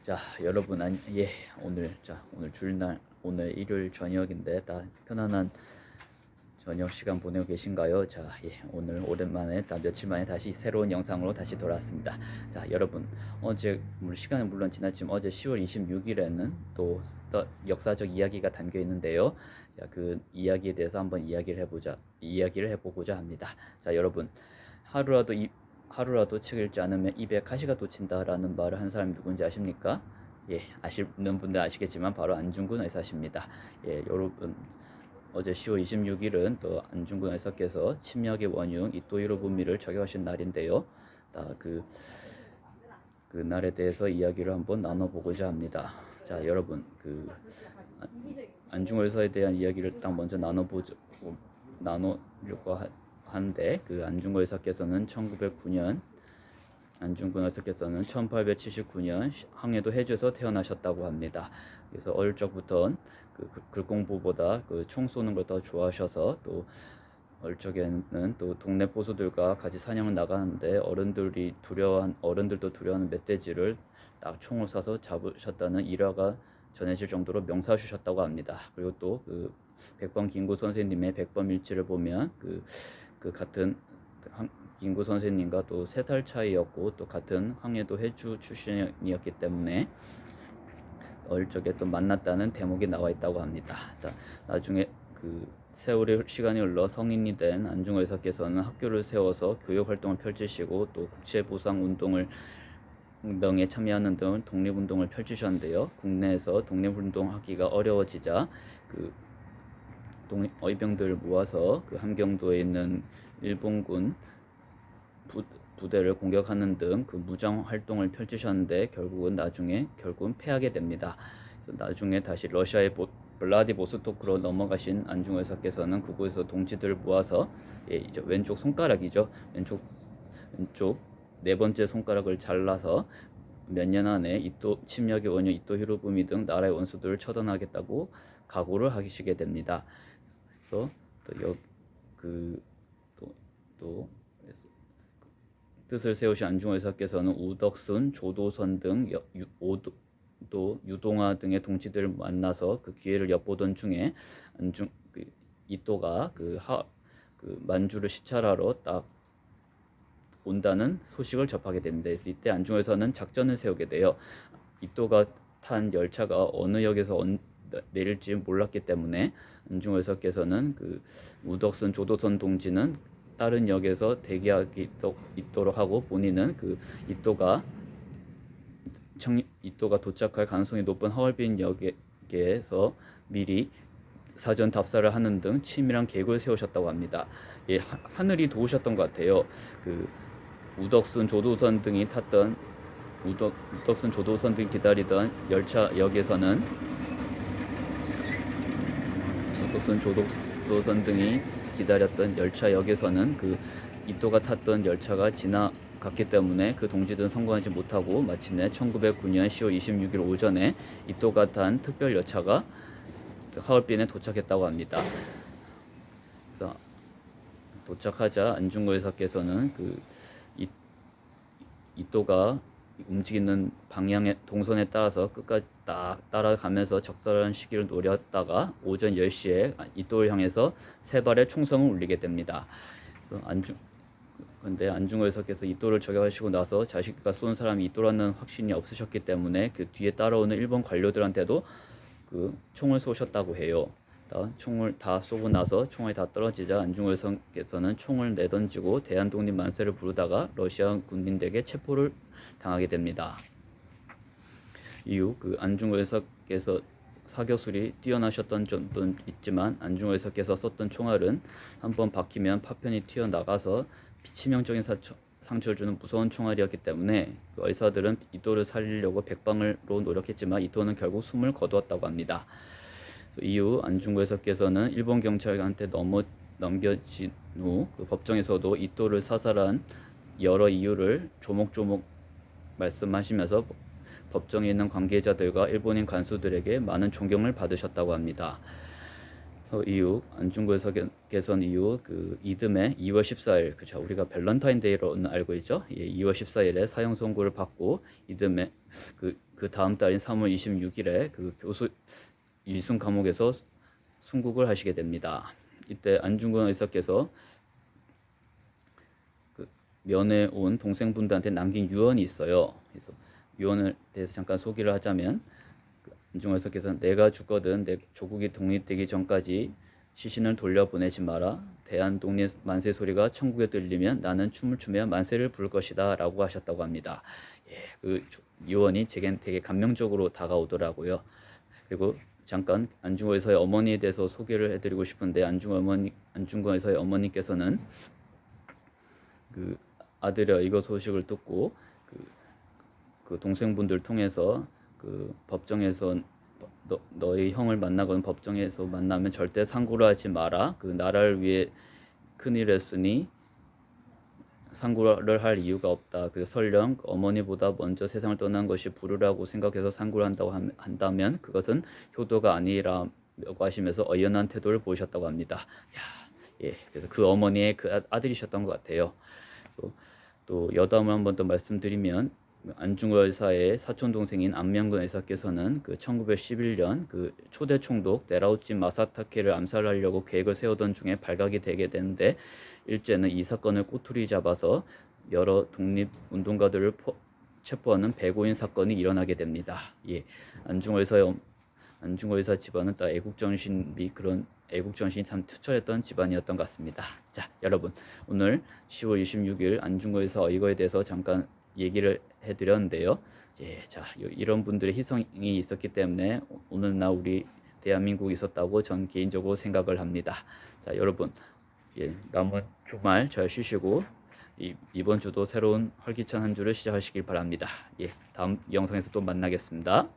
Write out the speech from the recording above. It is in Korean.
자, 여러분 오늘 주일날 오늘 일요일 저녁인데 다 편안한 저녁 시간 보내고 계신가요? 자, 오늘 오랜만에 며칠 만에 다시 새로운 영상으로 다시 돌아왔습니다. 자, 여러분 어제 시간은 물론 지났지만 어제 10월 26일에는 또 역사적 이야기가 담겨 있는데요. 자, 그 이야기에 대해서 한번 이야기를 해보고자 합니다. 자, 여러분 하루라도 책 읽지 않으면 입에 가시가 돋친다라는 말을 한 사람이 누군지 아십니까? 아시는 분들 아시겠지만 바로 안중근 의사십니다. 여러분 어제 10월 26일은 또 안중근 의사께서 침략의 원흉 이토 히로부미를 저격하신 날인데요. 그 날에 대해서 이야기를 한번 나눠보고자 합니다. 자, 여러분 안중근 의사에 대한 이야기를 딱 먼저 나누려고 하는데 안중근 의사께서는 1879년 항해도 해주에서 태어나셨다고 합니다. 그래서 어릴 적부터 글 공부보다 총 쏘는 걸 더 좋아하셔서 또 어릴 적에는 또 동네 보수들과 같이 사냥을 나가는데 어른들도 두려워하는 멧돼지를 딱 총을 쏴서 잡으셨다는 일화가 전해질 정도로 명사주셨다고 합니다. 그리고 또 백범 김구 선생님의 백범일지를 보면 같은 김구 선생님과 또 3살 차이였고 또 같은 항해도 해주 출신이었기 때문에 어릴 적에 또 만났다는 대목이 나와 있다고 합니다. 나중에 시간이 흘러 성인이 된 안중근 의사께서는 학교를 세워서 교육 활동을 펼치시고 또 국채보상 운동에 참여하는 등 독립운동을 펼치셨는데요. 국내에서 독립운동하기가 어려워지자 의병들을 모아서 함경도에 있는 일본군 부대를 공격하는 등 무장 활동을 펼치셨는데 결국은 패하게 됩니다. 그래서 나중에 다시 러시아의 블라디보스토크로 넘어가신 안중근 의사께서는 그곳에서 동지들을 모아서 이제 왼쪽 손가락이죠. 왼쪽 네 번째 손가락을 잘라서 몇 년 안에 침략의 원흉 이토 히로부미 등 나라의 원수들을 처단하겠다고 각오를 하시게 됩니다. 그래서 또 뜻을 세우신 안중근 의사께서는 우덕순, 조도선 등 유동화 등의 동지들을 만나서 기회를 엿보던 중에 이토가 만주를 시찰하러 딱 온다는 소식을 접하게 됩니다. 그래서 이때 안중근 의사는 작전을 세우게 돼요. 이토가 탄 열차가 어느 역에서 내릴지 몰랐기 때문에 안중근 의사께서는 우덕순, 조도선 동지는 다른 역에서 대기하기 있도록 하고 본인은 이토가 도착할 가능성이 높은 하얼빈 역에서 미리 사전 답사를 하는 등 치밀한 계획을 세우셨다고 합니다. 하늘이 도우셨던 것 같아요. 우덕순, 조도선 등이 기다리던 열차역에서는 조도선 등이 기다렸던 열차역에서는 이토가 탔던 열차가 지나갔기 때문에 동지들은 성공하지 못하고 마침내 1909년 10월 26일 오전에 이토가 탄 특별 열차가 하얼빈에 도착했다고 합니다. 그래서 도착하자 안중근 의사께서는 이토가 움직이는 방향의 동선에 따라서 끝까지 딱 따라가면서 적절한 시기를 노렸다가 오전 10시에 이토를 향해서 3발의 총성을 울리게 됩니다. 그런데 안중근 의사께서 이토를 저격하시고 나서 자식과 쏜 사람이 이토라는 확신이 없으셨기 때문에 뒤에 따라오는 일본 관료들한테도 총을 쏘셨다고 해요. 총을 다 쏘고 나서 총알이 다 떨어지자 안중근 의사께서는 총을 내던지고 대한독립 만세를 부르다가 러시아 군인들에게 체포를 당하게 됩니다. 이후 안중근 의사께서 사격술이 뛰어나셨던 점도 있지만 안중근 의사께서 썼던 총알은 한번 박히면 파편이 튀어나가서 치명적인 상처를 주는 무서운 총알이었기 때문에 의사들은 이토를 살리려고 백방으로 노력했지만 이토는 결국 숨을 거두었다고 합니다. 이후 안중근 의사께서는 일본 경찰한테 넘겨진 후 법정에서도 이토를 사살한 여러 이유를 조목조목 말씀하시면서 법정에 있는 관계자들과 일본인 관수들에게 많은 존경을 받으셨다고 합니다. 이후 안중근 의사께서는 이듬해 2월 14일 우리가 밸런타인데이로 알고 있죠. 2월 14일에 사형 선고를 받고 이듬해 그 다음 달인 3월 26일에 그 교수 이순 감옥에서 순국을 하시게 됩니다. 이때 안중근 의사께서 그 면회 온 동생분들한테 남긴 유언이 있어요. 그래서 유언에 대해서 잠깐 소개를 하자면, 그 안중근 의사께서는 내가 죽거든 내 조국이 독립되기 전까지 시신을 돌려보내지 마라. 대한 독립 만세 소리가 천국에 들리면 나는 춤을 추며 만세를 부를 것이다 라고 하셨다고 합니다. 예, 그 유언이 제겐 되게 감명적으로 다가오더라고요. 그리고 잠깐 안중근 의사의 어머니에 대해서 소개를 해드리고 싶은데, 안중근 의사의 어머니께서는 그 아들의 이거 소식을 듣고 그 동생분들 통해서 그 법정에서 너희 형을 만나거나 법정에서 만나면 절대 상고를 하지 마라. 그 나라를 위해 큰일 했으니 상고를 할 이유가 없다. 그래서 설령 어머니보다 먼저 세상을 떠난 것이 불우라고 생각해서 상고를 한다면 그것은 효도가 아니라고 하시면서 의연한 태도를 보이셨다고 합니다. 예, 그래서 그 어머니의 그 아들이셨던 것 같아요. 또 여담을 한 번 더 말씀드리면, 안중근 의사의 사촌 동생인 안명근 의사께서는 그 1911년 그 초대 총독 네라우치 마사타케를 암살하려고 계획을 세우던 중에 발각이 되게 되는데, 일제는 이 사건을 꼬투리 잡아서 여러 독립운동가들을 체포하는 배고인 사건이 일어나게 됩니다. 예, 안중근 의사 집안은 또 그런 애국정신이 참 투철했던 집안이었던 것 같습니다. 자, 여러분, 오늘 10월 26일 안중근 의사 의거에 대해서 잠깐 얘기를 해드렸는데요. 예, 자, 이런 분들의 희생이 있었기 때문에 오늘날 우리 대한민국이 있었다고 전 개인적으로 생각을 합니다. 자, 여러분, 예, 남은 주말 잘 쉬시고 이번 주도 새로운 활기찬 한 주를 시작하시길 바랍니다. 예, 다음 영상에서 또 만나겠습니다.